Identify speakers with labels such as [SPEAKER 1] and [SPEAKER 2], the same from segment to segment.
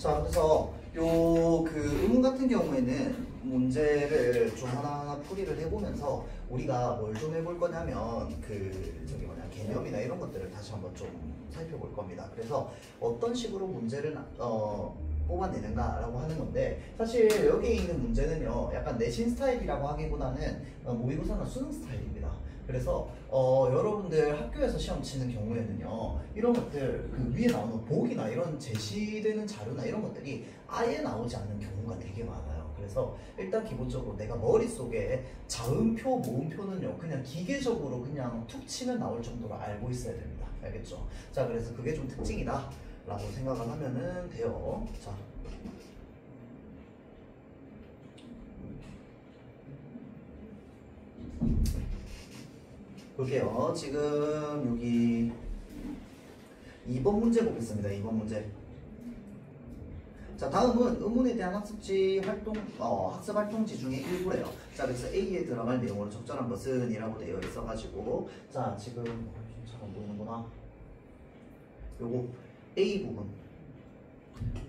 [SPEAKER 1] 자, 그래서 요 그 의문 같은 경우에는 문제를 좀 하나하나 풀이를 해보면서 우리가 뭘 좀 해볼 거냐면 개념이나 이런 것들을 다시 한번 좀 살펴볼 겁니다. 그래서 어떤 식으로 문제를 뽑아내는가라고 하는 건데, 사실 여기에 있는 문제는요 약간 내신 스타일이라고 하기보다는 모의고사나 수능 스타일입니다. 그래서 여러분들 학교에서 시험 치는 경우에는요 이런 것들 그 위에 나오는 보기나 이런 제시되는 자료나 이런 것들이 아예 나오지 않는 경우가 되게 많아요. 그래서 일단 기본적으로 내가 머릿속에 자음표, 모음표는요 그냥 기계적으로 그냥 툭 치면 나올 정도로 알고 있어야 됩니다. 알겠죠? 자, 그래서 그게 좀 특징이다 라고 생각을 하면은 돼요. 자, 볼게요. 지금 여기 2번 문제 보겠습니다. 2번 문제. 자, 다음은 의문에 대한 학습지 활동, 학습 활동지 중에 일부래요. 자, 그래서 A에 들어갈 내용으로 적절한 것은 이라고 되어 있어가지고, 자, 지금 잘 안 보이는구나. 요거 A 부분.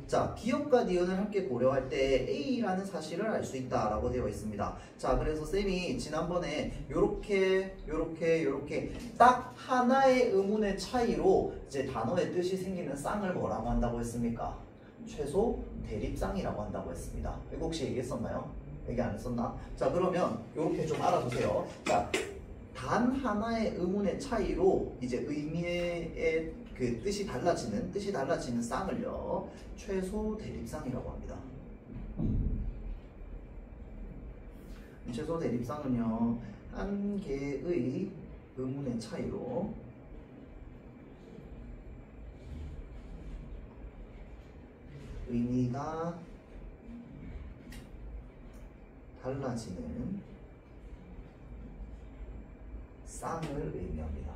[SPEAKER 1] 자, 기업과 니은을 함께 고려할 때 A라는 사실을 알 수 있다라고 되어 있습니다. 자, 그래서 쌤이 지난번에 요렇게 딱 하나의 의문의 차이로 이제 단어의 뜻이 생기는 쌍을 뭐라고 한다고 했습니까? 최소 대립쌍이라고 한다고 했습니다. 이거 혹시 얘기했었나요? 얘기 안 했었나? 자, 그러면 요렇게 좀 알아두세요. 자, 단 하나의 의문의 차이로 이제 의미의 그 뜻이 달라지는 쌍을요 최소 대립쌍이라고 합니다. 최소 대립쌍은요 한 개의 의문의 차이로 의미가 달라지는 쌍을 의미합니다.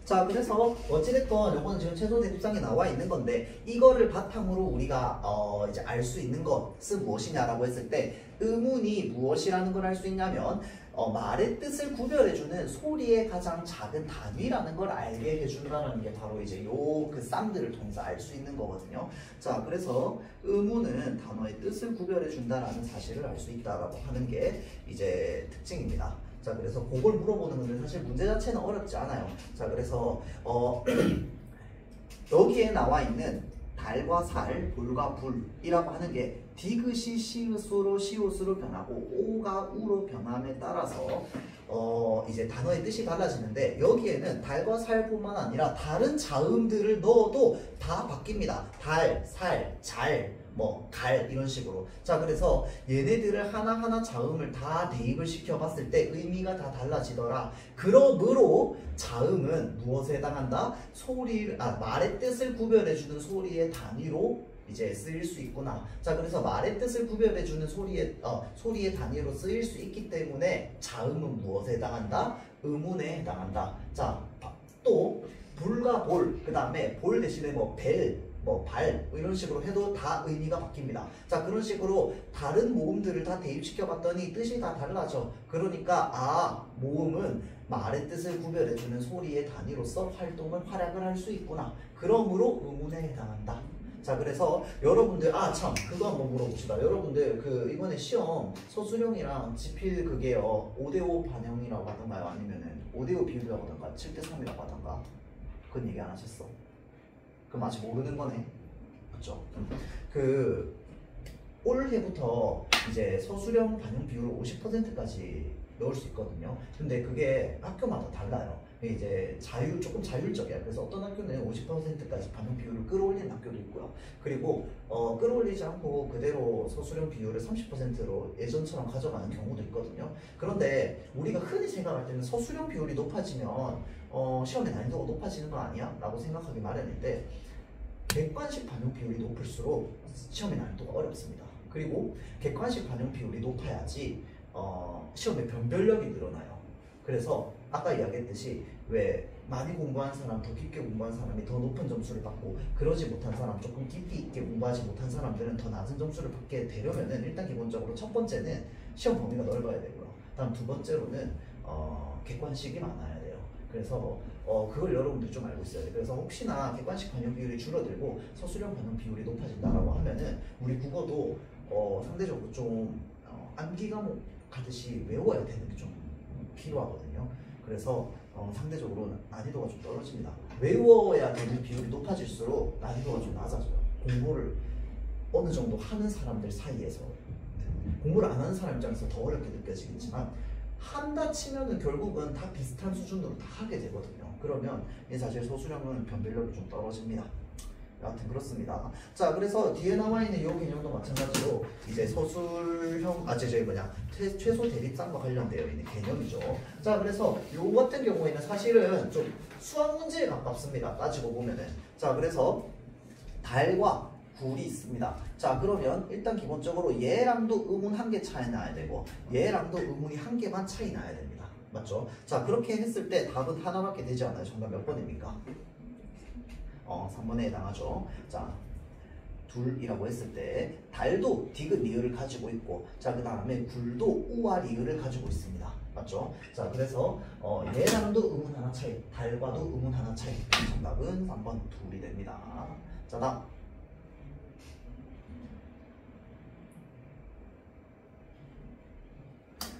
[SPEAKER 1] 자, 그래서 어찌됐건 요거는 지금 최소 대립쌍이 나와 있는 건데, 이거를 바탕으로 우리가 이제 알 수 있는 것은 무엇이냐라고 했을 때, 의문이 무엇이라는 걸 알 수 있냐면 말의 뜻을 구별해주는 소리의 가장 작은 단위라는 걸 알게 해준다는 게 바로 이제 요 그 쌍들을 통해서 알 수 있는 거거든요. 자, 그래서 의문은 단어의 뜻을 구별해준다라는 사실을 알 수 있다라고 하는 게 이제 특징입니다. 자, 그래서 그걸 물어보는 건데 사실 문제 자체는 어렵지 않아요. 자, 그래서 여기에 나와 있는 달과 살, 불과 불이라고 하는 게 디귿이 시읒으로 시옷으로 변하고 오가 우로 변함에 따라서 이제 단어의 뜻이 달라지는데, 여기에는 달과 살뿐만 아니라 다른 자음들을 넣어도 다 바뀝니다. 달, 살, 잘, 갈 이런 식으로. 자, 그래서 얘네들을 하나하나 자음을 다 대입을 시켜 봤을 때 의미가 다 달라지더라. 그러므로 자음은 무엇에 해당한다? 말의 뜻을 구별해주는 소리의 단위로 이제 쓰일 수 있구나. 자, 그래서 말의 뜻을 구별해주는 소리의 단위로 쓰일 수 있기 때문에 자음은 무엇에 해당한다? 의문에 해당한다. 자, 또 불과 볼, 그 다음에 볼 대신에 발 이런 식으로 해도 다 의미가 바뀝니다. 자, 그런 식으로 다른 모음들을 다 대입시켜 봤더니 뜻이 다 달라져. 그러니까 모음은 말의 뜻을 구별해주는 소리의 단위로서 활약을 할 수 있구나. 그러므로 의문에 해당한다. 자, 그래서 여러분들 그거 한번 물어봅시다. 여러분들 이번에 시험 서술형이랑 지필 그게요 5대5 반영이라고 하던가요? 아니면은 5대5 비율이라고 하던가 7대3이라고 하던가? 그건 얘기 안 하셨어. 그럼 아직 모르는 거네. 맞죠? 올해부터 이제 서술형 반영 비율 50%까지 넣을 수 있거든요. 근데 그게 학교마다 달라요. 이제 조금 자율적이야. 그래서 어떤 학교는 50%까지 반영 비율을 끌어올리는 학교도 있고요. 그리고 끌어올리지 않고 그대로 서술형 비율을 30%로 예전처럼 가져가는 경우도 있거든요. 그런데 우리가 흔히 생각할 때는 서술형 비율이 높아지면 시험의 난이도가 높아지는 거 아니야? 라고 생각하기 마련인데, 객관식 반영 비율이 높을수록 시험의 난이도가 어렵습니다. 그리고 객관식 반영 비율이 높아야지 시험의 변별력이 늘어나요. 그래서 아까 이야기했듯이 왜 많이 공부한 사람, 더 깊게 공부한 사람이 더 높은 점수를 받고, 그러지 못한 사람, 조금 깊이 있게 공부하지 못한 사람들은 더 낮은 점수를 받게 되려면은 일단 기본적으로 첫 번째는 시험 범위가 넓어야 되고요. 다음 두 번째로는 객관식이 많아야 돼요. 그래서 그걸 여러분들이 좀 알고 있어야 돼요. 그래서 혹시나 객관식 반영 비율이 줄어들고 서술형 반영 비율이 높아진다라고 하면은 우리 국어도 상대적으로 좀 암기 과목 가듯이 외워야 되는 게 좀 필요하거든요. 그래서 상대적으로 난이도가 좀 떨어집니다. 외워야 되는 비율이 높아질수록 난이도가 좀 낮아져요. 공부를 어느 정도 하는 사람들 사이에서 공부를 안 하는 사람 입장에서 더 어렵게 느껴지겠지만 한다 치면은 결국은 다 비슷한 수준으로 다 하게 되거든요. 그러면 사실 서술형은 변별력이 좀 떨어집니다. 여하튼 그렇습니다. 자, 그래서 뒤에 나와 있는 이 개념도 마찬가지로 이제 서술형, 최소 대립상과 관련되어 있는 개념이죠. 자, 그래서 요 같은 경우에는 사실은 좀 수학 문제에 가깝습니다. 따지고 보면은. 자, 그래서 달과 굴이 있습니다. 자, 그러면 일단 기본적으로 얘랑도 의문 한 개 차이 나야 되고 얘랑도 의문이 한 개만 차이 나야 됩니다. 맞죠? 자, 그렇게 했을 때 답은 하나밖에 되지 않아요. 정답 몇 번입니까? 3번에 해당하죠. 자, 둘이라고 했을 때 달도 디귿 리을을 가지고 있고, 자, 그 다음에 굴도 우와 리을을 가지고 있습니다. 맞죠? 자, 그래서 얘랑도 의문 하나 차이, 달과도 의문 하나 차이. 정답은 3번 둘이 됩니다. 자, 다음.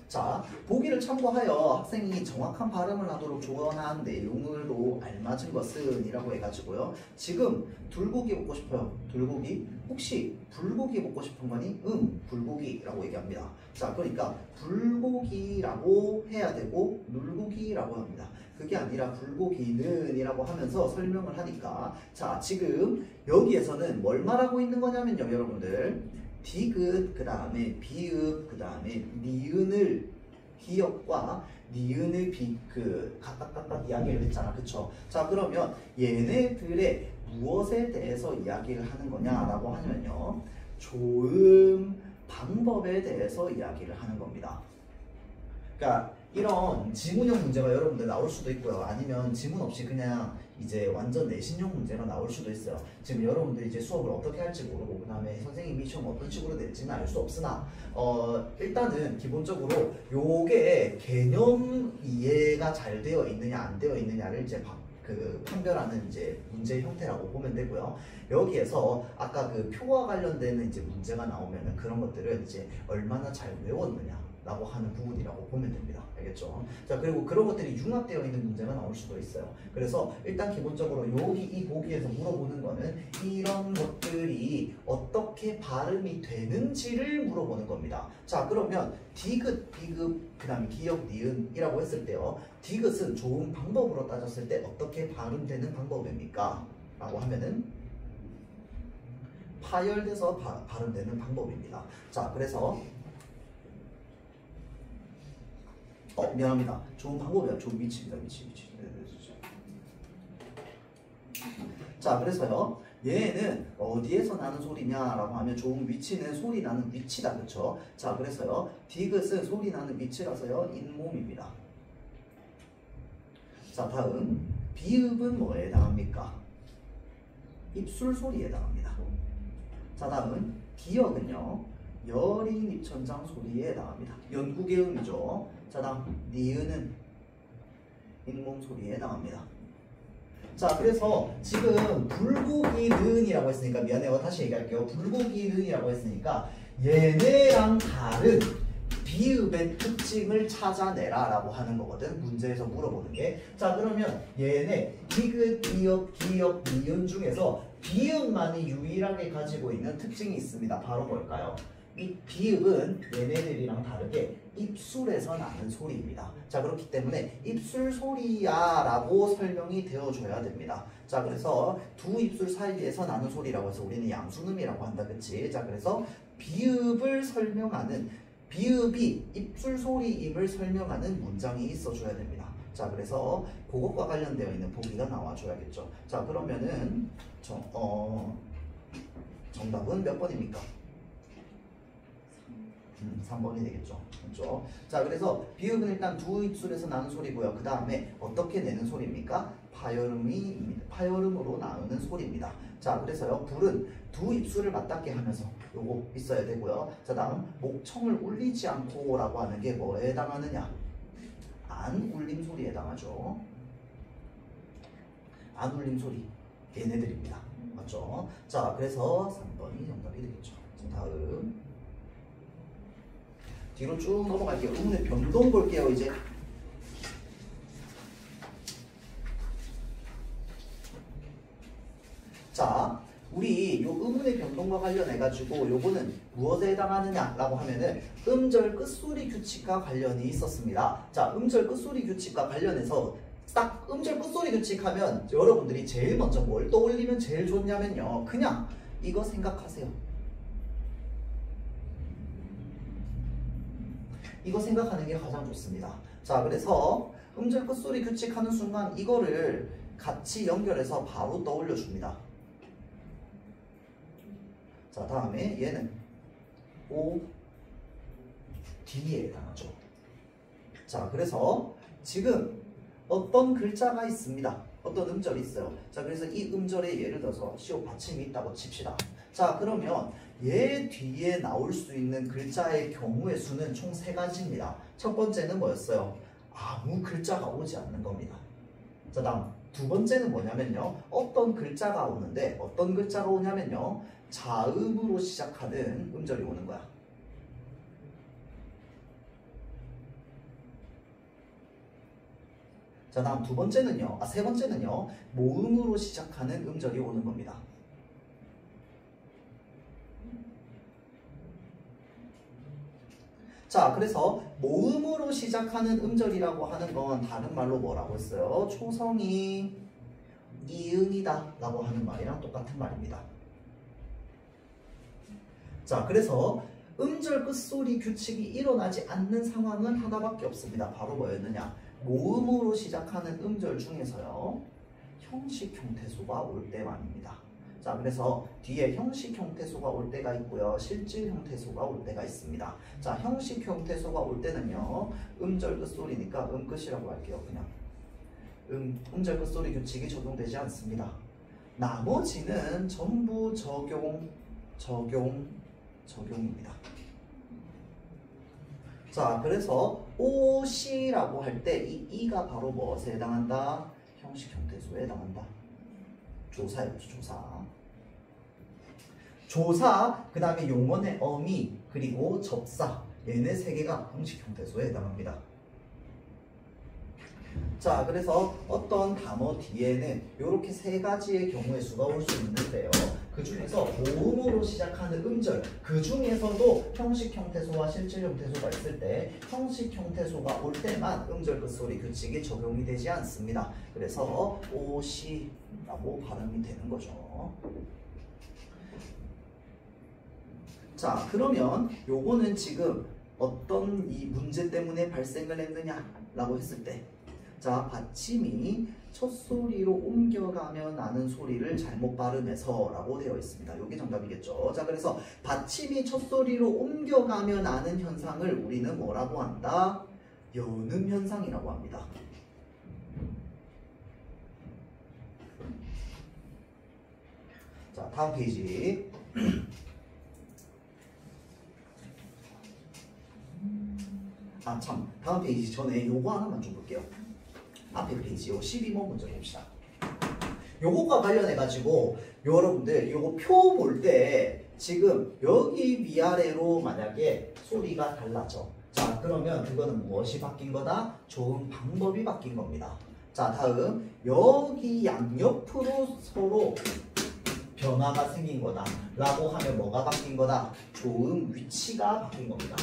[SPEAKER 1] 자, 보기를 참고하여 학생이 정확한 발음을 하도록 조언한 내용으로 알맞은 것은 이라고 해가지고요. 지금 둘고기 먹고 싶어요. 둘고기. 혹시 불고기 먹고 싶은 거니? 불고기라고 얘기합니다. 자, 그러니까 불고기라고 해야 되고 눌고기라고 합니다. 그게 아니라 불고기는 이라고 하면서 설명을 하니까, 자, 지금 여기에서는 뭘 말하고 있는 거냐면요, 여러분들. 디귿, 그 다음에 비읍, 그 다음에 니은을 기역과 니은을 각각 이야기를 했잖아. 그쵸? 자, 그러면 얘네들의 무엇에 대해서 이야기를 하는 거냐라고 하면요, 조음 방법에 대해서 이야기를 하는 겁니다. 그러니까 이런 지문형 문제가 여러분들 나올 수도 있고요. 아니면 지문 없이 그냥 이제 완전 내신형 문제가 나올 수도 있어요. 지금 여러분들 이제 수업을 어떻게 할지 모르고 그 다음에 선생님이 시험 어떤 식으로 낼지는 알 수 없으나 일단은 기본적으로 요게 개념 이해가 잘 되어 있느냐 안 되어 있느냐를 이제 판별하는 이제 문제 형태라고 보면 되고요. 여기에서 아까 그 표와 관련되는 이제 문제가 나오면은 그런 것들을 이제 얼마나 잘 외웠느냐라고 하는 부분이라고 보면 됩니다. 알겠죠? 자, 그리고 그런 것들이 융합되어 있는 문제가 나올 수도 있어요. 그래서 일단 기본적으로 여기 이 보기에서 물어보는 거는 이런 것들이 어떻게 발음이 되는지를 물어보는 겁니다. 자, 그러면 디귿, 비귿, 그 다음에 기역, 니은이라고 했을 때요, 디귿은 좋은 방법으로 따졌을 때 어떻게 발음되는 방법입니까? 라고 하면은 파열돼서 발음되는 방법입니다. 자, 그래서 미안합니다. 좋은 방법이야. 좋은 위치입니다. 위치. 자, 그래서요, 얘는 어디에서 나는 소리냐라고 하면 좋은 위치는 소리 나는 위치다. 그쵸? 자, 그래서요, 디귿은 소리 나는 위치라서요, 잇몸입니다. 자, 다음 비읍은 뭐에 해당합니까? 입술 소리에 해당합니다. 자, 다음은 기역은요, 여린 입천장 소리에 해당합니다. 연국의 음이죠. 자, 다음 니은은 잇몸 소리에 해당합니다. 자, 그래서 지금 불고기는이라고 했으니까, 미안해요, 다시 얘기할게요. 불고기는이라고 했으니까 얘네랑 다른 비읍의 특징을 찾아내라 라고 하는 거거든. 문제에서 물어보는 게. 자, 그러면 얘네 디귿, 비읍, 기역, 니은 중에서 비읍만이 유일하게 가지고 있는 특징이 있습니다. 바로 뭘까요? 이 비읍은 얘네들이랑 다르게 입술에서 나는 소리입니다. 자, 그렇기 때문에 입술 소리야 라고 설명이 되어줘야 됩니다. 자, 그래서 두 입술 사이에서 나는 소리라고 해서 우리는 양순음이라고 한다. 그치? 자, 그래서 비읍을 설명하는, 비읍이 입술 소리임을 설명하는 문장이 있어줘야 됩니다. 자, 그래서 그것과 관련되어 있는 보기가 나와줘야겠죠. 자, 그러면은 정답은 몇 번입니까? 3번이 되겠죠. 그렇죠? 자, 그래서 비읍은 일단 두 입술에서 나는 소리고요. 그 다음에 어떻게 내는 소리입니까? 파열음으로 나오는 소리입니다. 자, 그래서요, 불은 두 입술을 맞닿게 하면서 요거 있어야 되고요. 자, 다음 목청을 울리지 않고라고 하는 게 뭐에 해당하느냐? 안 울림 소리에 해당하죠. 안 울림 소리 얘네들입니다. 맞죠? 자, 그래서 3번이 정답이 되겠죠. 자, 다음 뒤로 쭉 넘어갈게요. 의문의 변동 볼게요. 이제 자, 우리 요 의문의 변동과 관련해 가지고 요거는 무엇에 해당하느냐라고 하면은 음절 끝소리 규칙과 관련이 있었습니다. 자, 음절 끝소리 규칙과 관련해서 딱 음절 끝소리 규칙하면 여러분들이 제일 먼저 뭘 떠올리면 제일 좋냐면요, 그냥 이거 생각하세요. 이거 생각하는 게 가장 좋습니다. 자, 그래서 음절 끝소리 규칙하는 순간 이거를 같이 연결해서 바로 떠올려 줍니다. 자, 다음에 얘는 O, D에 해당하죠. 자, 그래서 지금 어떤 글자가 있습니다. 어떤 음절이 있어요. 자, 그래서 이 음절에 예를 들어서 시오 받침이 있다고 칩시다. 자, 그러면 얘 뒤에 나올 수 있는 글자의 경우의 수는 총 3가지입니다. 첫 번째는 뭐였어요? 아무 글자가 오지 않는 겁니다. 자, 다음 두 번째는 뭐냐면요, 어떤 글자가 오는데 어떤 글자가 오냐면요, 자음으로 시작하는 음절이 오는 거야. 자, 다음 세 번째는요, 모음으로 시작하는 음절이 오는 겁니다. 자, 그래서 모음으로 시작하는 음절이라고 하는 건 다른 말로 뭐라고 했어요? 초성이 이응이다 라고 하는 말이랑 똑같은 말입니다. 자, 그래서 음절 끝소리 규칙이 일어나지 않는 상황은 하나밖에 없습니다. 바로 뭐였느냐? 모음으로 시작하는 음절 중에서요, 형식 형태소가 올 때만입니다. 자, 그래서 뒤에 형식 형태소가 올 때가 있고요, 실질 형태소가 올 때가 있습니다. 자, 형식 형태소가 올 때는요, 음절 끝소리니까 음끝이라고 할게요. 그냥 음절 끝소리 규칙이 적용되지 않습니다. 나머지는 전부 적용입니다. 자, 그래서 오시라고 할 때 이 이가 바로 무엇에 해당한다? 형식 형태소에 해당한다. 조사였죠, 조사, 그 다음에 용언의 어미, 그리고 접사, 얘네 3개가 형식 형태소에 해당합니다. 자, 그래서 어떤 단어 뒤에는 이렇게 3가지의 경우의 수가 올 수 있는데요, 그 중에서 모음으로 시작하는 음절, 그 중에서도 형식 형태소와 실질 형태소가 있을 때 형식 형태소가 올 때만 음절 끝소리 규칙이 적용이 되지 않습니다. 그래서 오시라고 발음이 되는 거죠. 자, 그러면 요거는 지금 어떤 이 문제 때문에 발생을 했느냐라고 했을 때, 자, 받침이 첫 소리로 옮겨가며 나는 소리를 잘못 발음해서 라고 되어 있습니다. 이게 정답이겠죠. 자, 그래서 받침이 첫 소리로 옮겨가며 나는 현상을 우리는 뭐라고 한다? 연음 현상이라고 합니다. 자, 다음 페이지. 아, 참, 다음 페이지 전에 요거 하나만 좀 볼게요. 앞에 페이지 요 12번 문제 봅시다. 요것과 관련해가지고 여러분들 요거 표 볼 때 지금 여기 위아래로 만약에 소리가 달라져. 자, 그러면 그거는 무엇이 바뀐 거다? 조음 방법이 바뀐 겁니다. 자, 다음 여기 양옆으로 서로 변화가 생긴 거다 라고 하면 뭐가 바뀐 거다? 조음 위치가 바뀐 겁니다.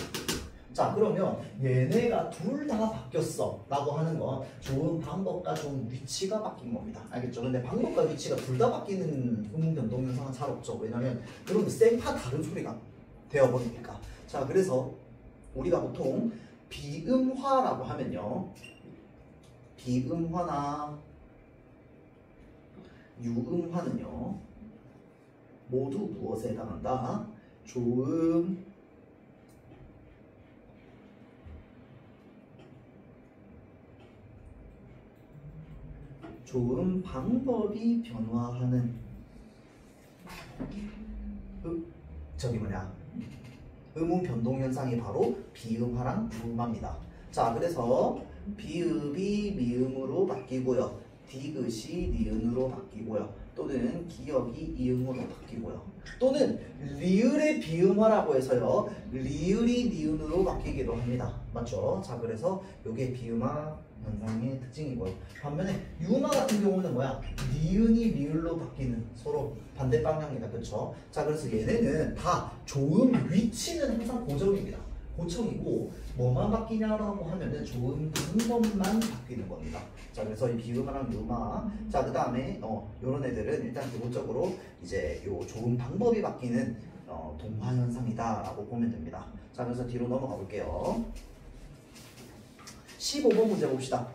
[SPEAKER 1] 자, 그러면 얘네가 둘 다 바뀌었어 라고 하는 건 조음 방법과 조음 위치가 바뀐 겁니다. 알겠죠? 근데 방법과 위치가 둘 다 바뀌는 음운 변동 현상은 잘 없죠. 왜냐면 그러면 쌩파 다른 소리가 되어버리니까. 자, 그래서 우리가 보통 비음화라고 하면요, 비음화나 유음화는요 모두 무엇에 해당한다? 조음 방법이 변화하는 저기 뭐냐 음운 변동 현상이 바로 비음화랑 부음화입니다. 자, 그래서 비읍이 미음으로 바뀌고요. 디귿이 니은으로 바뀌고요. 또는 기역이 이음으로 바뀌고요. 또는 리을의 비음화라고 해서요. 리을이 니은으로 바뀌기도 합니다. 맞죠? 자, 그래서 요게 비음화 현상의 특징이고요. 반면에 유음화 같은 경우는 뭐야? 니은이 리을로 바뀌는 서로 반대 방향이다. 그쵸? 자, 그래서 얘네는 다 조음 위치는 항상 고정입니다. 고정이고 뭐만 바뀌냐라고 하면은 조음 방법만 바뀌는 겁니다. 자, 그래서 이 비음화랑 유음화, 자, 그 다음에 요런 애들은 일단 기본적으로 이제 요 조음 방법이 바뀌는 동화 현상이다라고 보면 됩니다. 자, 그래서 뒤로 넘어가 볼게요. 15번 문제 봅시다.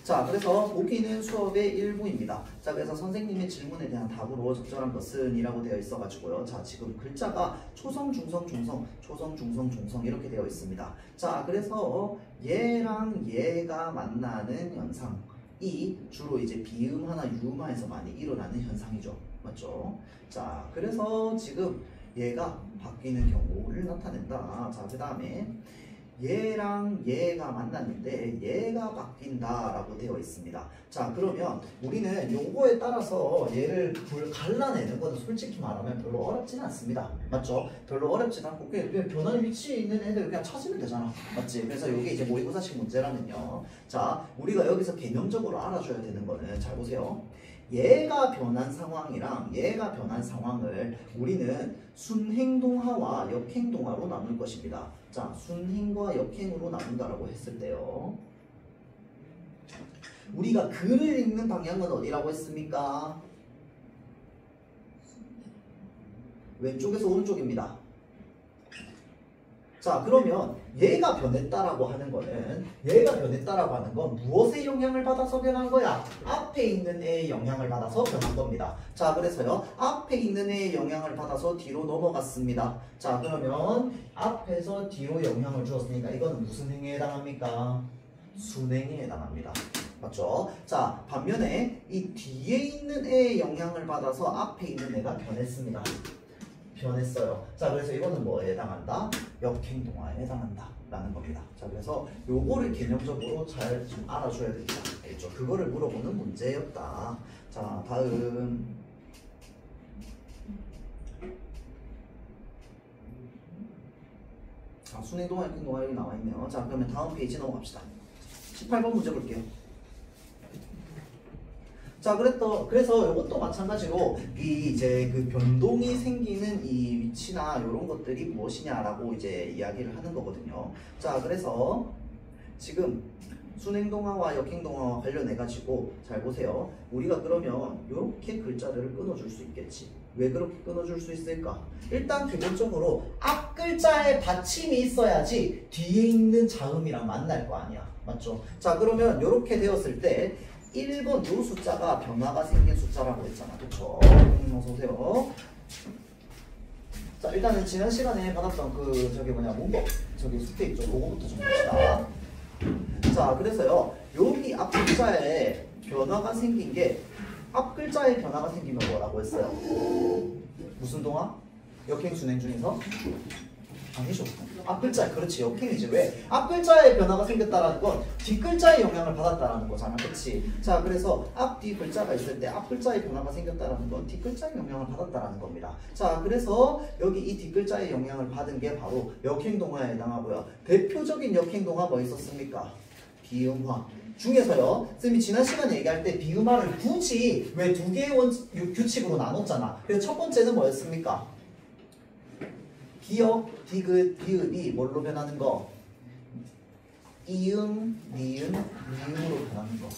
[SPEAKER 1] 자, 그래서 보기는 수업의 일부입니다. 자, 그래서 선생님의 질문에 대한 답으로 적절한 것은 이라고 되어 있어가지고요. 자, 지금 글자가 초성, 중성, 중성, 초성, 중성, 중성 이렇게 되어 있습니다. 자, 그래서 얘랑 얘가 만나는 현상이 주로 이제 비음화나 유음화에서 많이 일어나는 현상이죠. 맞죠? 자, 그래서 지금 얘가 바뀌는 경우를 나타낸다. 자, 그 다음에 얘랑 얘가 만났는데 얘가 바뀐다라고 되어 있습니다. 자, 그러면 우리는 요거에 따라서 얘를 갈라내는 거는 솔직히 말하면 별로 어렵지는 않습니다. 맞죠? 별로 어렵진 않고 그냥 변하는 위치에 있는 애들 그냥 찾으면 되잖아. 맞지? 그래서 요게 이제 모의고사식 문제라면요. 자, 우리가 여기서 개념적으로 알아줘야 되는 거는 잘 보세요. 얘가 변한 상황이랑 얘가 변한 상황을 우리는 순행동화와 역행동화로 나눌 것입니다. 자, 순행과 역행으로 나눈다라고 했을 때요. 우리가 글을 읽는 방향은 어디라고 했습니까? 왼쪽에서 오른쪽입니다. 자, 그러면 얘가 변했다라고 하는 거는 무엇의 영향을 받아서 변한 거야? 앞에 있는 애의 영향을 받아서 변한 겁니다. 자, 그래서요. 앞에 있는 애의 영향을 받아서 뒤로 넘어갔습니다. 자, 그러면 앞에서 뒤로 영향을 주었으니까 이거는 무슨 행위에 해당합니까? 순행에 해당합니다. 맞죠? 자, 반면에 이 뒤에 있는 애의 영향을 받아서 앞에 있는 애가 변했습니다. 변했어요. 자, 그래서 이거는 뭐에 해당한다? 역행동화에 해당한다 라는 겁니다. 자, 그래서 요거를 개념적으로 잘 좀 알아줘야 됩니다. 알겠죠? 그거를 물어보는 문제였다. 자, 다음 순행동화, 역행동화 여기 나와있네요. 자, 그러면 다음 페이지 넘어갑시다. 18번 문제 볼게요. 자, 그래서 이것도 마찬가지로 이제 그 변동이 생기는 이 위치나 이런 것들이 무엇이냐라고 이제 이야기를 하는 거거든요. 자, 그래서 지금 순행동화와 역행동화와 관련해가지고 잘 보세요. 우리가 그러면 이렇게 글자를 끊어줄 수 있겠지. 왜 그렇게 끊어줄 수 있을까? 일단 기본적으로 앞 글자에 받침이 있어야지 뒤에 있는 자음이랑 만날 거 아니야. 맞죠? 자, 그러면 이렇게 되었을 때 1번 요 숫자가 변화가 생긴 숫자라고 했잖아. 그쵸? 어서오세요. 자, 일단은 지난 시간에 받았던 그 저기 뭐냐 문법 저기 숙제 있죠. 요거부터 좀 봅시다. 자, 그래서요 여기 앞 글자에 변화가 생긴 게 앞 글자에 변화가 생기면 뭐라고 했어요? 무슨 동화? 역행 순행 중에서? 아니죠. 앞글자에, 그렇지, 역행이지. 왜? 앞글자에 변화가 생겼다라는 건 뒷글자의 영향을 받았다라는 거잖아. 그치? 자, 그래서 앞, 뒤 글자가 있을 때 앞글자에 변화가 생겼다라는 건 뒷글자의 영향을 받았다라는 겁니다. 자, 그래서 여기 이 뒷글자의 영향을 받은 게 바로 역행동화에 해당하고요. 대표적인 역행동화 뭐 있었습니까? 비음화. 중에서요, 쌤이 지난 시간에 얘기할 때 비음화를 굳이 왜 두 개의 규칙으로 나눴잖아. 그래서 첫 번째는 뭐였습니까? 기역, 디귿, 비읍이 뭘로 변하는 거? 이응, 니은, 니은으로 변하는 거.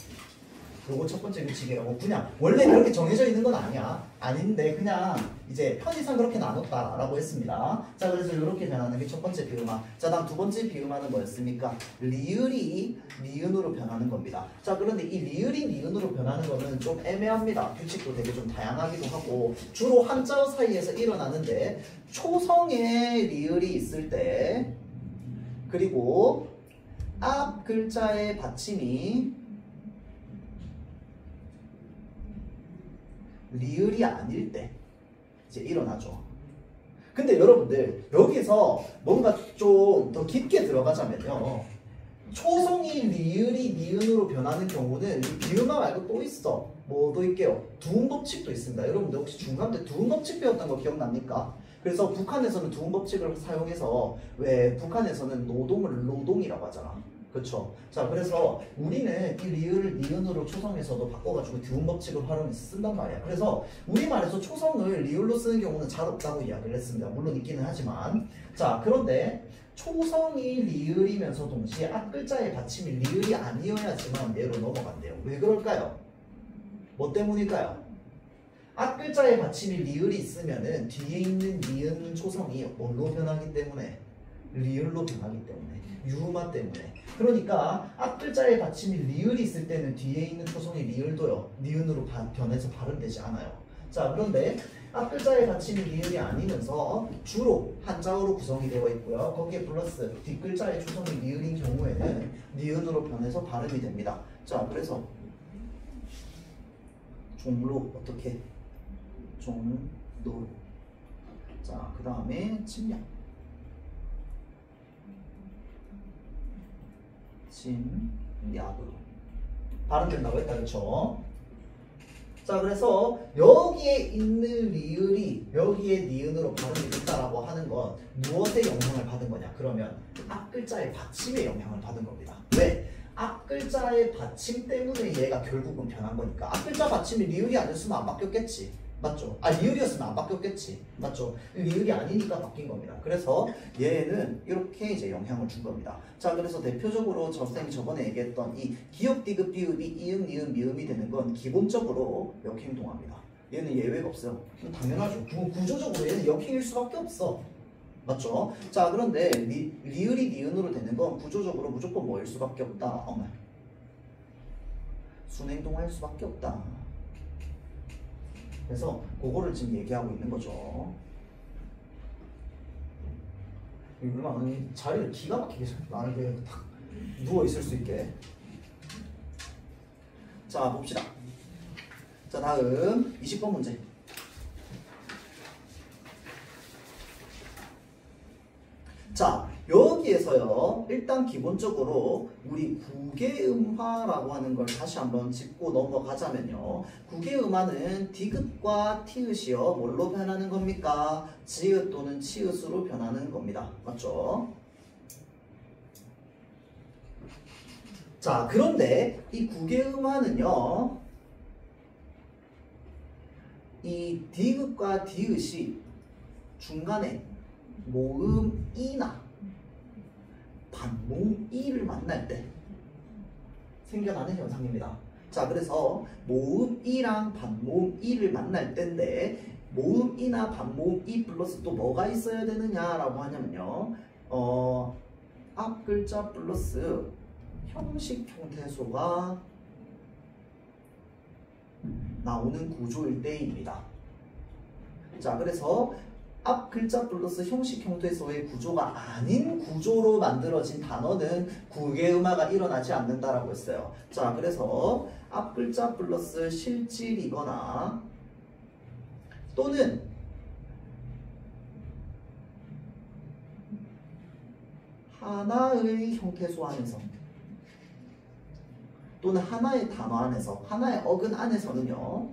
[SPEAKER 1] 요거 첫 번째 규칙이라고. 그냥 원래 그렇게 정해져 있는 건 아니야. 아닌데 그냥 이제 편의상 그렇게 나눴다라고 했습니다. 자, 그래서 이렇게 변하는 게 첫 번째 비음화. 자, 다음 두 번째 비음화는 뭐였습니까? 리을이 니은으로 변하는 겁니다. 자, 그런데 이 리을이 니은으로 변하는 거는 좀 애매합니다. 규칙도 되게 좀 다양하기도 하고 주로 한자 사이에서 일어나는데 초성에 리을이 있을 때 그리고 앞 글자의 받침이 리을이 아닐 때 이제 일어나죠. 근데 여러분들 여기서 뭔가 좀 더 깊게 들어가자면요. 초성이 리을이 니은으로 변하는 경우는 비음화 말고 또 있어. 뭐도 있게요? 두음법칙도 있습니다. 여러분들 혹시 중간 때 두음법칙 배웠던 거 기억납니까? 그래서 북한에서는 두음법칙을 사용해서 왜 북한에서는 노동을 노동이라고 하잖아. 그쵸? 자, 그래서 우리는 이 리을을 니은으로 초성에서도 바꿔가지고 두음법칙을 활용해서 쓴단 말이야. 그래서 우리말에서 초성을 리을로 쓰는 경우는 잘 없다고 이야기를 했습니다. 물론 있기는 하지만. 자, 그런데 초성이 리을이면서 동시에 앞글자의 받침이 리을이 아니어야지만 얘로 넘어간대요. 왜 그럴까요? 뭐 때문일까요? 앞글자의 받침이 리을이 있으면은 뒤에 있는 니은 초성이 뭘로 변하기 때문에? 리을로 변하기 때문에. 유음화 때문에. 그러니까 앞글자의 받침이 리을이 있을 때는 뒤에 있는 초성이 리을도요. 니은으로 변해서 발음되지 않아요. 자, 그런데 앞글자의 받침이 리을이 아니면서 주로 한자어로 구성이 되어 있고요. 거기에 플러스 뒷글자의 초성이 리을인 경우에는 니은으로 변해서 발음이 됩니다. 자, 그래서 종로 어떻게? 종로. 자, 그 다음에 침략. 침략으로 발음된다고 했다. 그쵸? 자, 그래서 여기에 있는 리을이 여기에 니은으로 발음이 됐다라고 하는 건 무엇에 영향을 받은 거냐? 그러면 앞글자의 받침에 영향을 받은 겁니다. 왜? 앞글자의 받침 때문에 얘가 결국은 변한 거니까. 앞글자 받침이 리을이 아니었으면 안 바뀌었겠지. 맞죠? 아, 리을이었으면 안 바뀌었겠지. 맞죠? 리을이 아니니까 바뀐 겁니다. 그래서 얘는 이렇게 이제 영향을 준 겁니다. 자, 그래서 대표적으로 선생님이 저번에 얘기했던 이 기역, 디귿, 비읍이 이응, 니은, 미음이 되는 건 기본적으로 역행동합니다. 얘는 예외가 없어요. 당연하죠. 구조적으로 얘는 역행일 수밖에 없어. 맞죠? 자, 그런데 리을이 니은으로 되는 건 구조적으로 무조건 뭐일 수밖에 없다. 순행동할 수밖에 없다. 그래서 그거를 지금 얘기하고 있는 거죠. 얼마나 자리를 기가 막히게 나는 그냥 딱 누워 있을 수 있게. 자, 봅시다. 자, 다음 20번 문제. 자, 여기에서요, 일단 기본적으로 우리 구개음화라고 하는 걸 다시 한번 짚고 넘어가자면요. 구개음화는 디귿과 티읕이요, 뭘로 변하는 겁니까? 지읒 또는 치읒으로 변하는 겁니다. 맞죠? 자, 그런데 이 구개음화는요, 이 디귿과 디귿이 중간에 모음 이나 반모음 이를 만날 때 생겨나는 현상입니다. 자, 그래서 모음 이랑 반모음 이를 만날 때인데 모음 이나 반모음 이 플러스 또 뭐가 있어야 되느냐라고 하냐면요. 앞 글자 플러스 형식 형태소가 나오는 구조일 때입니다. 자, 그래서 앞 글자 플러스 형식 형태소의 구조가 아닌 구조로 만들어진 단어는 구개음화가 일어나지 않는다라고 했어요. 자, 그래서 앞 글자 플러스 실질이거나 또는 하나의 형태소 안에서 또는 하나의 단어 안에서 하나의 어근 안에서는요,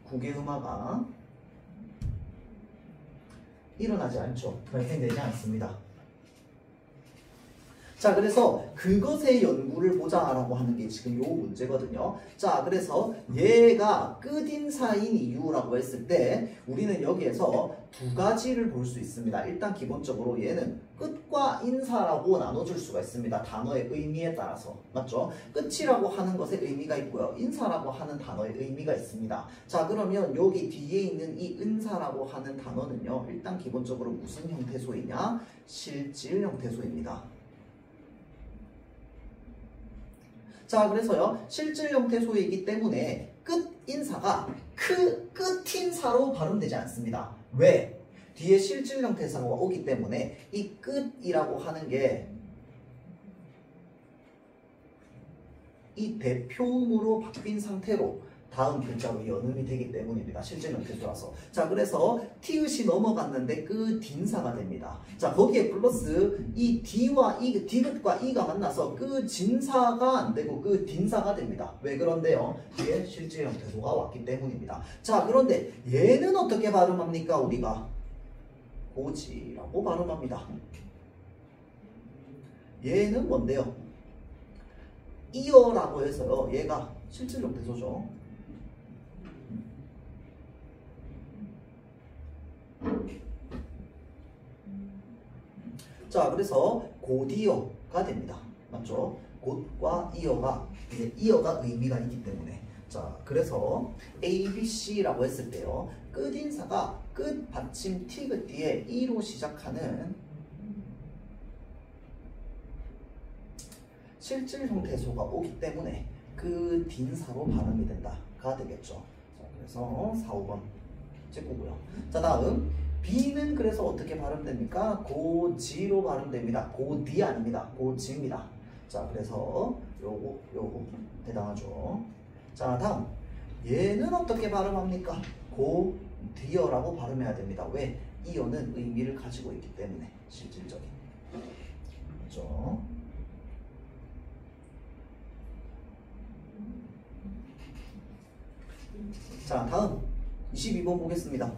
[SPEAKER 1] 구개음화가 일어나지 않죠. 발생되지 않습니다. 자, 그래서 그것의 연구를 보자라고 하는 게 지금 요 문제거든요. 자, 그래서 얘가 끝인사인 이유라고 했을 때 우리는 여기에서 두 가지를 볼 수 있습니다. 일단 기본적으로 얘는 끝과 인사라고 나눠줄 수가 있습니다. 단어의 의미에 따라서. 맞죠? 끝이라고 하는 것에 의미가 있고요. 인사라고 하는 단어의 의미가 있습니다. 자, 그러면 여기 뒤에 있는 이 인사라고 하는 단어는요, 일단 기본적으로 무슨 형태소이냐? 실질 형태소입니다. 자, 그래서요, 실질 형태소이기 때문에 끝인사가 끝인사로 발음되지 않습니다. 왜? 뒤에 실질 형태사가 오기 때문에 이 끝이라고 하는 게 이 대표음으로 바뀐 상태로 다음 글자로 연음이 되기 때문입니다. 실제 명태수라서. 자, 그래서 티읕이 넘어갔는데 그 딘사가 됩니다. 자, 거기에 플러스 이 D와 이 디귿과 이가 만나서 그 진사가 안 되고 그 딘사가 됩니다. 왜 그런데요? 뒤에 실제 명태수가 왔기 때문입니다. 자, 그런데 얘는 어떻게 발음합니까? 우리가 고지라고 발음합니다. 얘는 뭔데요? 이어라고 해서요. 얘가 실제 명태소죠. 자, 그래서 곧이어가 됩니다. 맞죠? 곧과 이어가 이제 이어가 의미가 있기 때문에. 자, 그래서 A, B, C라고 했을 때요. 끝인사가 끝 받침 티귿 뒤에 E로 시작하는 실질 형태소가 오기 때문에 그 딘사로 발음이 된다가 되겠죠. 자, 그래서 4, 5번 찍고요. 자, 다음 B는 그래서 어떻게 발음됩니까? 고지로 발음됩니다. 고디 아닙니다. 고지입니다. 자, 그래서 요거 해당하죠. 자, 다음 얘는 어떻게 발음합니까? 고디어라고 발음해야 됩니다. 왜? 이어는 의미를 가지고 있기 때문에 실질적인. 그렇죠? 자, 다음 22번 보겠습니다.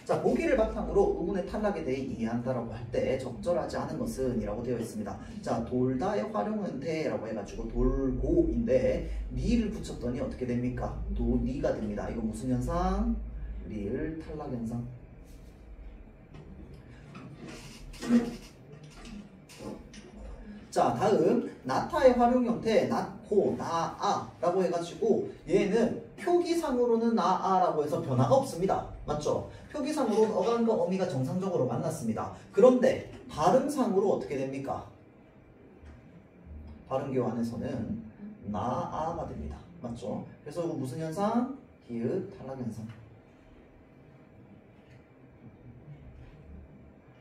[SPEAKER 1] 자, 보기를 바탕으로 의문의 탈락에 대해 이해한다라고 할 때 적절하지 않은 것은 이라고 되어 있습니다. 자, 돌다의 활용은 대라고 해가지고 돌고인데 니를 붙였더니 어떻게 됩니까? 도니가 됩니다. 이거 무슨 현상? 리을 탈락 현상. 자, 다음 나타의 활용 형태 나코, 나아 라고 해가지고 얘는 표기상으로는 나아 라고 해서 변화가 없습니다. 맞죠? 표기상으로는 어간과 어미가 정상적으로 만났습니다. 그런데 발음상으로 어떻게 됩니까? 발음 교환에서는 나아가 됩니다. 맞죠? 그래서 이거 무슨 현상? 히읗 탈락 현상.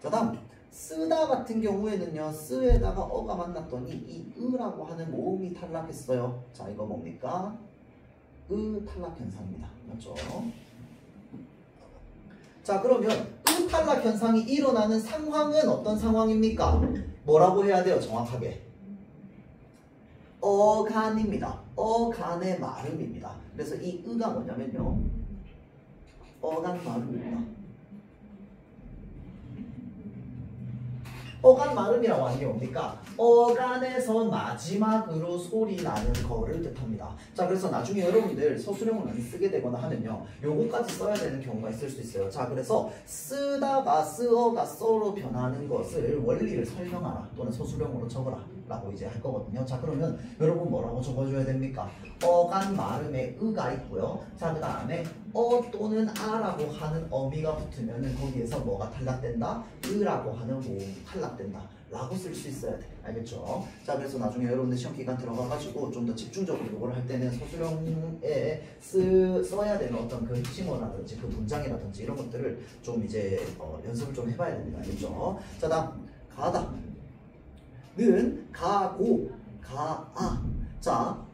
[SPEAKER 1] 자, 다음 쓰다 같은 경우에는요, 쓰에다가 어가 만났더니 이 으라고 하는 모음이 탈락했어요. 자, 이거 뭡니까? 탈락 현상입니다. 맞죠? 자, 그러면 탈락 현상이 일어나는 상황은 어떤 상황입니까? 뭐라고 해야 돼요? 정확하게 어간입니다. 어간의 말음입니다. 그래서 이 으가 뭐냐면요, 어간 말음입니다. 어간 말음이라고 하는 게 뭡니까? 어간에서 마지막으로 소리 나는 거를 뜻합니다. 자, 그래서 나중에 여러분들 서술형을 많이 쓰게 되거나 하면요, 요거까지 써야 되는 경우가 있을 수 있어요. 자, 그래서 쓰다가 쓰어가 써로 변하는 것을 원리를 설명하라 또는 서술형으로 적어라 라고 이제 할 거거든요. 자, 그러면 여러분 뭐라고 적어줘야 됩니까? 어간 말음에 으가 있고요. 자, 그 다음에 또는 아라고 하는 어미가 붙으면은 거기에서 뭐가 탈락된다? 으라고 하는 모음이 탈락된다 라고 쓸 수 있어야 돼. 알겠죠? 자, 그래서 나중에 여러분들 시험 기간 들어가가지고 좀 더 집중적으로 이걸 할 때는 서술형에 써야 되는 어떤 그 핵심어라든지 그 문장이라든지 이런 것들을 좀 이제 연습을 좀 해봐야 됩니다. 알겠죠? 자, 다음 가다 는 가고 가아. 자,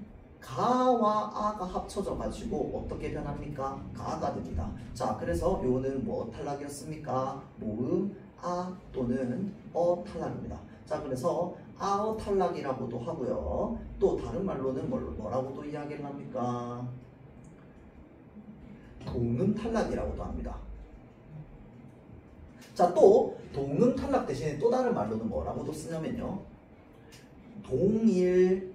[SPEAKER 1] 가와 아가 합쳐져 가지고 어떻게 변합니까? 가가 됩니다. 자, 그래서 요는 뭐 탈락이었습니까? 모음 아 또는 어 탈락입니다. 자, 그래서 아어 탈락이라고도 하고요. 또 다른 말로는 뭐라고도 이야기를 합니까? 동음 탈락이라고도 합니다. 자, 또 동음 탈락 대신에 또 다른 말로는 뭐라고도 쓰냐면요, 동일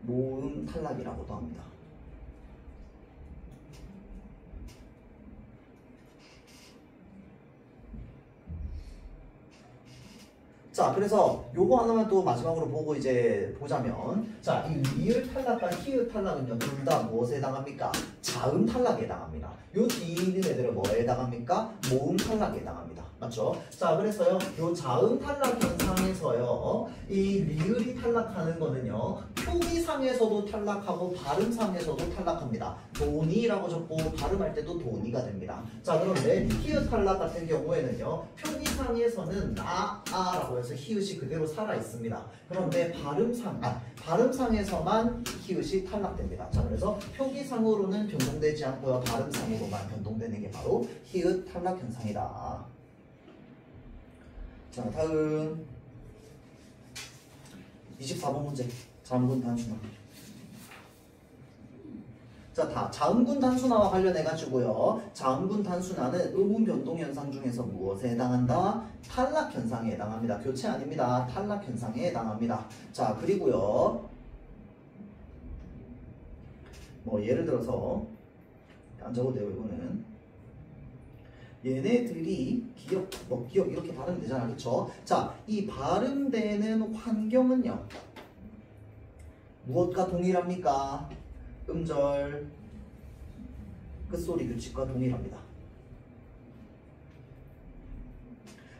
[SPEAKER 1] 모음 탈락이라고도 합니다. 자, 그래서 요거 하나만 또 마지막으로 보고 이제 보자면, 자, 이 리을 탈락과 히읗 탈락은요, 둘 다 무엇에 해당합니까? 자음 탈락에 해당합니다. 요 뒤에 있는 애들은 뭐에 해당합니까? 모음 탈락에 해당합니다. 맞죠? 자, 그래서요, 요 자음 탈락 현상에서요, 이 리을이 탈락하는 거는요, 표기상에서도 탈락하고 발음상에서도 탈락합니다. 돈이라고 적고 발음할 때도 돈이가 됩니다. 자, 그런데 히읗 탈락 같은 경우에는요, 표기상에서는 나아라고 해서 히읗이 그대로 살아 있습니다. 그런데 발음상에서만 히읗이 탈락됩니다. 자, 그래서 표기상으로는 변동되지 않고요, 발음상으로만 변동되는 게 바로 히읗 탈락 현상이다. 자, 다음 24번 문제. 자음군 단순화. 자, 자음군 단순화와 관련해 가지고요, 자음군 단순화는 의문 변동 현상 중에서 무엇에 해당한다? 탈락 현상에 해당합니다. 교체 아닙니다. 탈락 현상에 해당합니다. 자, 그리고요, 뭐 예를 들어서 안 적어도 돼요. 이거는 얘네들이 기억 이렇게 발음이 되잖아, 그렇죠? 자, 이 발음되는 환경은요, 무엇과 동일합니까? 음절 끝소리 규칙과 동일합니다.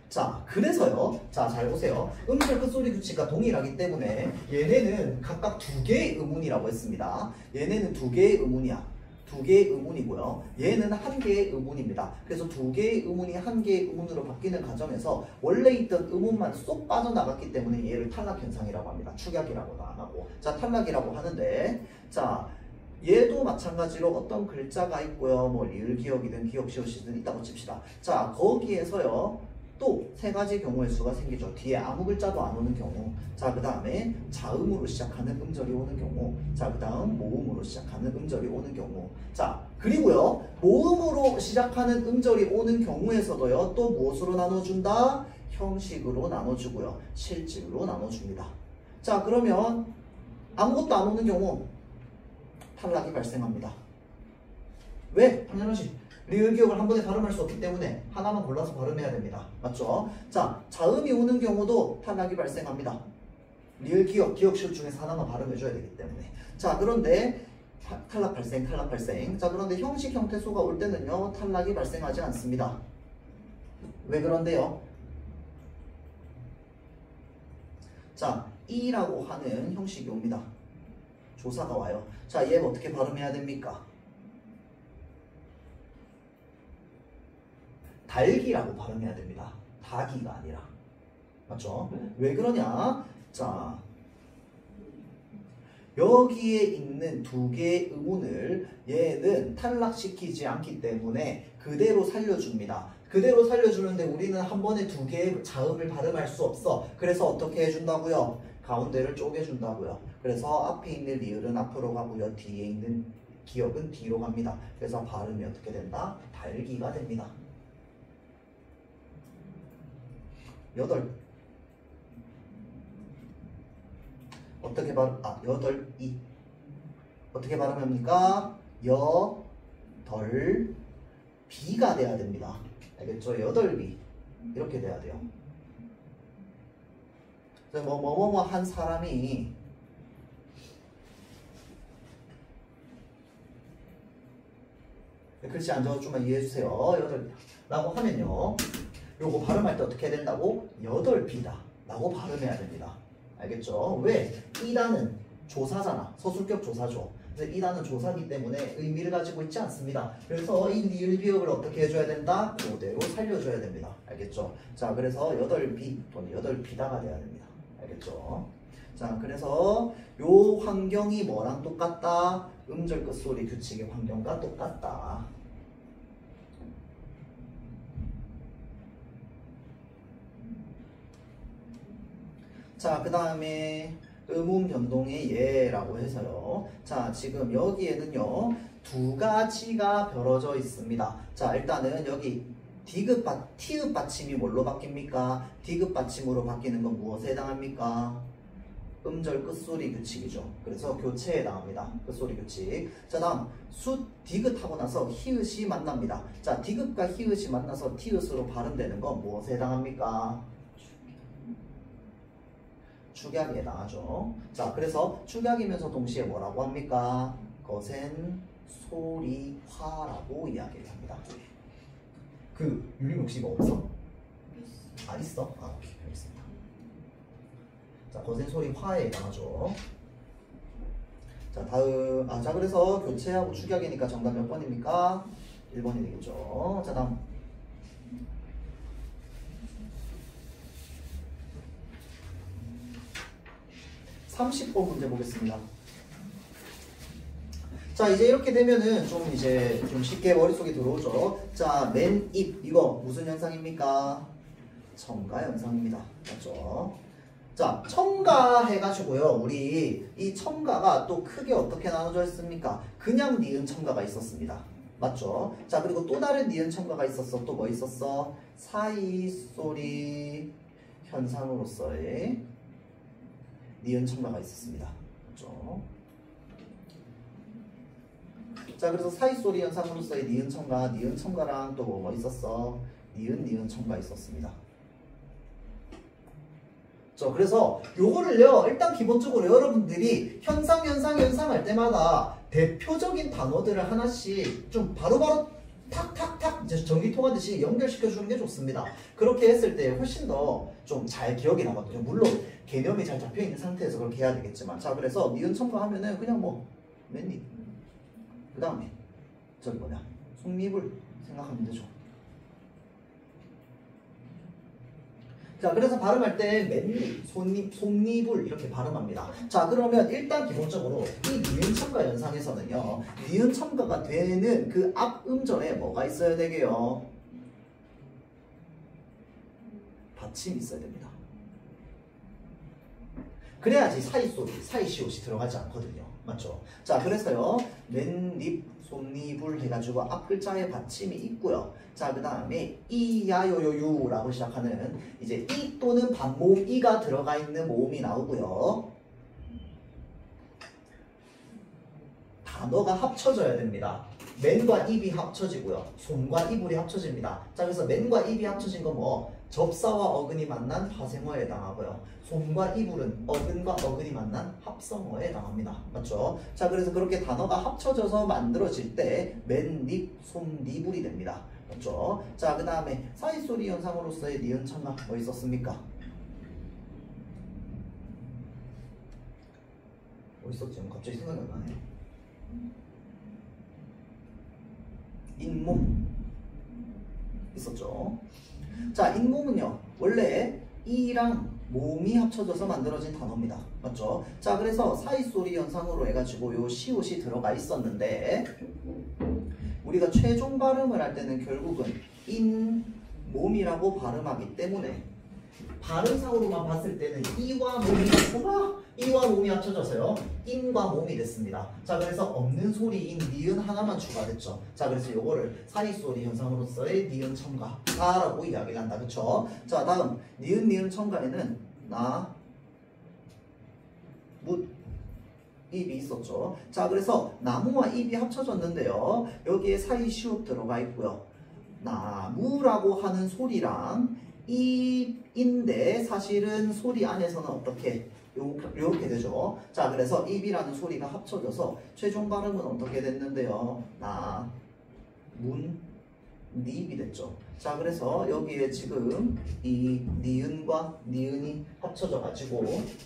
[SPEAKER 1] 자, 그래서요, 자, 잘 보세요. 음절 끝소리 규칙과 동일하기 때문에 얘네는 각각 두 개의 의문이라고 했습니다. 얘네는 두 개의 의문이야. 두 개의 의문이고요. 얘는 한 개의 의문입니다. 그래서 두 개의 의문이 한 개의 의문으로 바뀌는 과정에서 원래 있던 의문만 쏙 빠져나갔기 때문에 얘를 탈락 현상이라고 합니다. 축약이라고도 안 하고. 자, 탈락이라고 하는데, 자, 얘도 마찬가지로 어떤 글자가 있고요. 뭐 리을 기억이든 기억 시옷이든 있다고 칩시다. 자, 거기에서요, 또 세 가지 경우의 수가 생기죠. 뒤에 아무 글자도 안 오는 경우, 자, 그 다음에 자음으로 시작하는 음절이 오는 경우, 자, 그 다음 모음으로 시작하는 음절이 오는 경우. 자, 그리고요, 모음으로 시작하는 음절이 오는 경우에서도요, 또 무엇으로 나눠준다? 형식으로 나눠주고요, 실질로 나눠줍니다. 자, 그러면 아무것도 안 오는 경우 탈락이 발생합니다. 왜? 당연하지. 리을 기억을 한 번에 발음할 수 없기 때문에 하나만 골라서 발음해야 됩니다. 맞죠? 자, 자음이 오는 경우도 탈락이 발생합니다. 리을 기억, 기억 시옷 중에서 하나만 발음해줘야 되기 때문에. 자, 그런데 탈락 발생. 자, 그런데 형식 형태소가 올 때는요, 탈락이 발생하지 않습니다. 왜 그런데요? 자, 이라고 하는 형식이 옵니다. 조사가 와요. 자, 얘 어떻게 발음해야 됩니까? 달기라고 발음해야 됩니다. 닭이가 아니라. 맞죠? 왜 그러냐? 자, 여기에 있는 두 개의 의문을 얘는 탈락시키지 않기 때문에 그대로 살려줍니다. 그대로 살려주는데 우리는 한 번에 두 개의 자음을 발음할 수 없어. 그래서 어떻게 해준다고요? 가운데를 쪼개준다고요. 그래서 앞에 있는 리을은 앞으로 가고요, 뒤에 있는 기억은 뒤로 갑니다. 그래서 발음이 어떻게 된다? 달기가 됩니다. 어떻게 발음? 여덟이 어떻게 발음합니까? 비가 돼야 됩니다. 알겠죠? 여덟비 이렇게 돼야 돼요. 뭐뭐뭐 한 사람이 글씨 안 적어주면 이해해주세요. 여덟라고 하면요, 요거 발음할 때 어떻게 해야 된다고? 여덟비다 라고 발음해야 됩니다. 알겠죠? 왜? 이단은 조사잖아. 서술격 조사죠. 그래서 이단은 조사기 때문에 의미를 가지고 있지 않습니다. 그래서 이 리을 기억을 어떻게 해줘야 된다? 그대로 살려줘야 됩니다. 알겠죠? 자, 그래서 여덟비 또는 여덟비다가 돼야 됩니다. 알겠죠? 자, 그래서 요 환경이 뭐랑 똑같다? 음절 끝소리 규칙의 환경과 똑같다. 자, 그 다음에 의문 변동의 예라고 해서요. 자, 지금 여기에는요, 두 가지가 벌어져 있습니다. 자, 일단은 여기 티읕 받침이 뭘로 바뀝니까? 디귿 받침으로 바뀌는 건 무엇에 해당합니까? 음절 끝소리 규칙이죠. 그래서 교체에 해당합니다. 끝소리 규칙. 자, 다음 디귿하고 나서 히읗이 만납니다. 자, 디귿과 히읗이 만나서 티읕으로 발음되는 건 무엇에 해당합니까? 축약에 해당하죠. 자, 그래서 축약이면서 동시에 뭐라고 합니까? 거센 소리화라고 이야기를 합니다. 그 유림 혹시 이거 없어? 아, 있어? 아, 오케이, 알겠습니다. 자, 거센 소리화에 해당하죠. 자, 다음. 자, 그래서 교체하고 축약이니까 정답 몇 번입니까? 1번이 되겠죠. 자, 다음. 30번 문제 보겠습니다. 자, 이제 이렇게 되면은 좀 쉽게 머릿속에 들어오죠. 자, 맨입 이거 무슨 현상입니까? 첨가 현상입니다. 맞죠? 자, 첨가 해가지고요. 우리 이 첨가가 또 크게 어떻게 나눠져 있습니까? 그냥 니은 첨가가 있었습니다. 맞죠? 자, 그리고 또 다른 니은 첨가가 있었어. 또 뭐 있었어? 사이소리 현상으로서의 니은 첨가가 있었습니다. 맞죠? 자, 그래서 사이소리 현상으로서의 니은 첨가랑 또 뭐 있었어? 니은 첨가 있었습니다. 그래서 요거를요, 일단 기본적으로 여러분들이 현상 할 때마다 대표적인 단어들을 하나씩 좀 바로바로 탁탁탁 이제 전기통하듯이 연결시켜 주는 게 좋습니다. 그렇게 했을 때 훨씬 더 좀 잘 기억이 나거든요. 물론 개념이 잘 잡혀 있는 상태에서 그렇게 해야 되겠지만, 자, 그래서 니은 첨가하면은 그냥 뭐 맨입, 그 다음에 저기 뭐냐, 속립을 생각하면 되죠. 자, 그래서 발음할 때 맨입, 속립을 이렇게 발음합니다. 자, 그러면 일단 기본적으로 이 니은 첨가 현상에서는요, 니은 첨가가 되는 그 앞 음절에 뭐가 있어야 되게요? 받침이 있어야 됩니다. 그래야지 사이소리, 사이시옷이 들어가지 않거든요. 맞죠? 자, 그래서요, 맨입, 속립을 해가지고 앞 글자에 받침이 있고요. 자, 그 다음에 이야요요유라고 시작하는 이제 이 또는 반모음 이가 들어가 있는 모음이 나오고요. 단어가 합쳐져야 됩니다. 맨과 입이 합쳐지고요. 손과 이불이 합쳐집니다. 자, 그래서 맨과 입이 합쳐진 건 뭐? 접사와 어근이 만난 파생어에 해당하고요. 손과 이불은 어근과 어근이 만난 합성어에 해당합니다. 맞죠? 자, 그래서 그렇게 단어가 합쳐져서 만들어질 때 맨립, 손리불이 됩니다. 맞죠? 자, 그 다음에 사이소리 현상으로서의 니은 첨가 뭐 있었습니까? 뭐 있었지? 갑자기 생각이 안 나네. 잇몸 있었죠. 자, 잇몸은요, 원래 이랑 몸이 합쳐져서 만들어진 단어입니다. 맞죠? 자, 그래서 사이소리 현상으로 해가지고 요 시옷이 들어가 있었는데, 우리가 최종 발음을 할 때는 결국은 인몸이라고 발음하기 때문에 발음상으로만 봤을 때는 이와 몸이 합쳐져서요, 인과 몸이 됐습니다. 자, 그래서 없는 소리인 니은 하나만 추가됐죠. 자, 그래서 요거를 사이소리 현상으로서의 니은 첨가라고 이야기를 한다. 그쵸? 자, 다음 니은 첨가에는 나, 무, 입이 있었죠. 자, 그래서 나무와 입이 합쳐졌는데요, 여기에 사이시옷 들어가 있고요. 나무라고 하는 소리랑 입인데 사실은 소리 안에서는 어떻게 요렇게 되죠. 자, 그래서 입이라는 소리가 합쳐져서 최종 발음은 어떻게 됐는데요? 나, 문, 닙이 됐죠. 자, 그래서 여기에 지금 이 니은과 니은이 합쳐져 가지고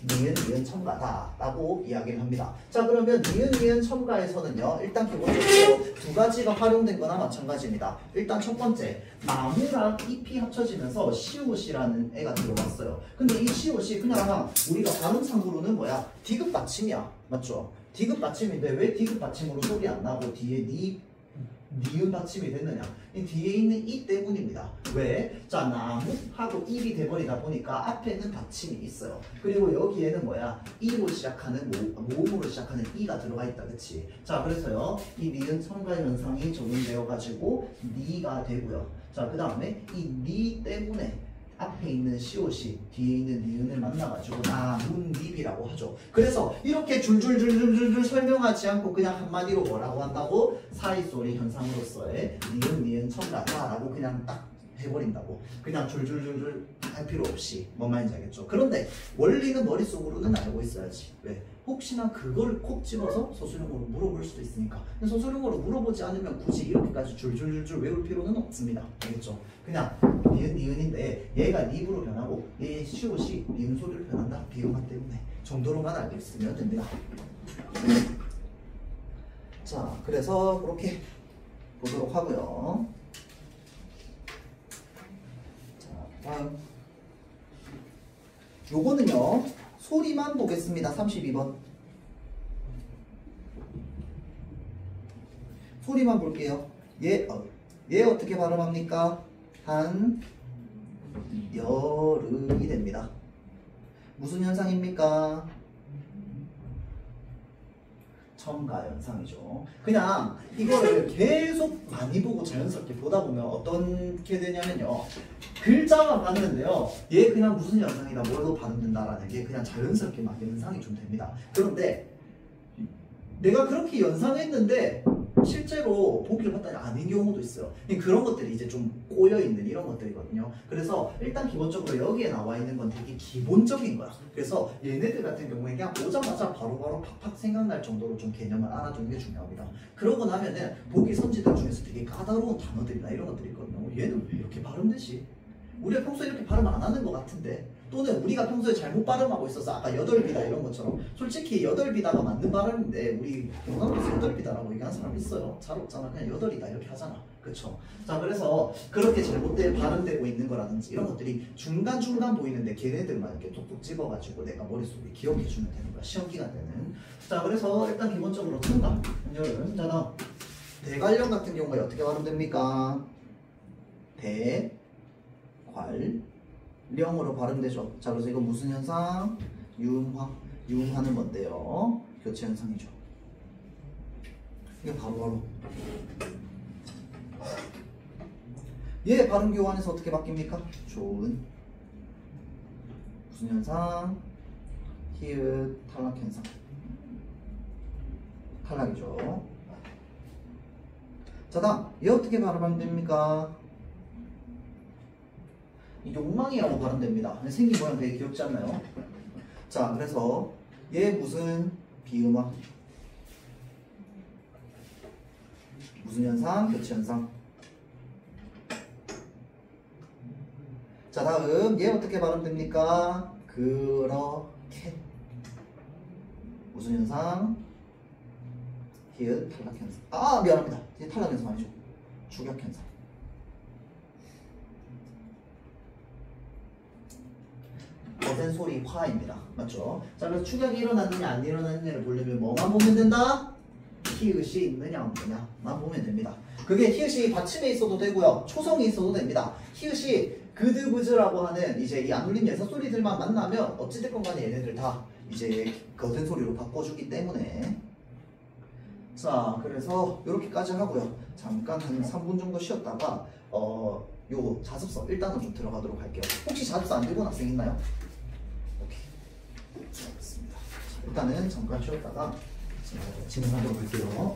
[SPEAKER 1] 니은 첨가다 라고 이야기를 합니다. 자, 그러면 니은 첨가에서는요, 일단 기본적으로 두 가지가 활용된 거나 마찬가지입니다. 일단 첫 번째, 나무랑 잎이 합쳐지면서 시옷이라는 애가 들어왔어요. 근데 이 시옷이 그냥 우리가 발음상으로는 뭐야? 디귿 받침이야. 맞죠? 디귿 받침인데 왜 디귿 받침으로 소리 안 나고 뒤에 니은 받침이 됐느냐? 이 뒤에 있는 이 때문입니다. 왜? 자, 나무하고 입이 돼버리다 보니까 앞에는 받침이 있어요. 그리고 여기에는 뭐야? 이로 시작하는 모음으로 시작하는 이가 들어가 있다. 그치? 자, 그래서요, 이 니은 첨가 현상이 적용되어 가지고 니가 되고요. 자, 그 다음에 이 니 때문에 앞에 있는 시옷이 뒤에 있는 니은을 만나가지고 나문립이라고 하죠. 그래서 이렇게 줄줄줄줄줄 설명하지 않고 그냥 한마디로 뭐라고 한다고? 사이소리 현상으로서의 니은 첨가다라고 그냥 딱 해버린다고. 그냥 줄줄줄줄 할 필요 없이. 뭔 말인지 알겠죠? 그런데 원리는 머릿속으로는 알고 있어야지. 왜? 혹시나 그걸 콕 집어서 서술형으로 물어볼 수도 있으니까. 서술형으로 물어보지 않으면 굳이 이렇게까지 줄줄줄줄 외울 필요는 없습니다. 알겠죠? 그냥 니은인데 얘가 립으로 변하고 얘의 시옷이 니은 소리로 변한다. 비교만 때문에 정도로만 알고 있으면 됩니다. 자, 그래서 그렇게 보도록 하고요. 자, 다음. 요거는요, 소리만 보겠습니다. 32번. 소리만 볼게요. 얘 어떻게 발음합니까? 한여름이 됩니다. 무슨 현상입니까? 첨가 현상이죠. 그냥 이거를 계속 많이 보고 자연스럽게 보다 보면 어떻게 되냐면요. 글자만 봤는데요. 얘 그냥 무슨 현상이다, 뭘로 발음된다라는 게 그냥 자연스럽게 막 연상이 좀 됩니다. 그런데 내가 그렇게 연상했는데 실제로 보기를 봤더니 아닌 경우도 있어요. 그런 것들이 이제 좀 꼬여있는 이런 것들이거든요. 그래서 일단 기본적으로 여기에 나와 있는 건 되게 기본적인 거야. 그래서 얘네들 같은 경우에 그냥 오자마자 바로바로 팍팍 생각날 정도로 좀 개념을 알아두는 게 중요합니다. 그러고 나면은 보기 선지들 중에서 되게 까다로운 단어들이나 이런 것들이 있거든요. 얘는 왜 이렇게 발음되지? 우리가 평소에 이렇게 발음 안 하는 것 같은데, 또는 우리가 평소에 잘못 발음하고 있어서 아까 여덟비다 이런 것처럼 솔직히 여덟비다가 맞는 발음인데 우리 경상도에서 여덟비다라고 얘기하는 사람 있어요. 잘 없잖아. 그냥 여덟이다 이렇게 하잖아. 그쵸? 자, 그래서 그렇게 잘못된 발음되고 있는 거라든지 이런 것들이 중간중간 보이는데 걔네들만 이렇게 톡톡 집어가지고 내가 머릿속에 기억해주면 되는 거야. 시험 기간 때는. 자, 그래서 일단 기본적으로 첨가 한여름. 자, 다음 대관령 같은 경우에 어떻게 발음됩니까? 령으로 발음되죠. 자, 그래서 이거 무슨 현상? 유음화. 유음화는 뭔데요? 교체 현상이죠. 이게 바로 얘 발음 교환해서 어떻게 바뀝니까? 좋은 무슨 현상? 히읗 탈락 현상. 탈락이죠. 자, 다음 얘 어떻게 발음하면 됩니까? 욕망이라고 발음됩니다. 생긴 모양 되게 귀엽지 않나요? 자, 그래서 얘 무슨 비음화? 무슨 현상? 교체 현상. 자, 다음 얘 어떻게 발음됩니까? 그렇게. 무슨 현상? 히읗 탈락 현상. 아, 미안합니다. 이게 탈락 현상 아니죠. 축약 현상. 거센 소리 화입니다. 맞죠? 자, 그래서 축약이 일어났느냐 안 일어났느냐를 보려면 뭐만 보면 된다? 히읗이 있느냐 없느냐만 보면 됩니다. 그게 히읗이 받침에 있어도 되고요. 초성이 있어도 됩니다. 히읗이 그드그즈라고 하는 이제 이 안 울린 예사 소리들만 만나면 어찌됐건 간에 얘네들 다 이제 거센 소리로 바꿔주기 때문에. 자, 그래서 이렇게까지 하고요. 잠깐 한 3분 정도 쉬었다가 요 자습서 일단은 좀 들어가도록 할게요. 혹시 자습서 안 들고 온 학생 있나요? 오케이. 알겠습니다. 일단은 잠깐 쉬었다가 진행하도록 할게요.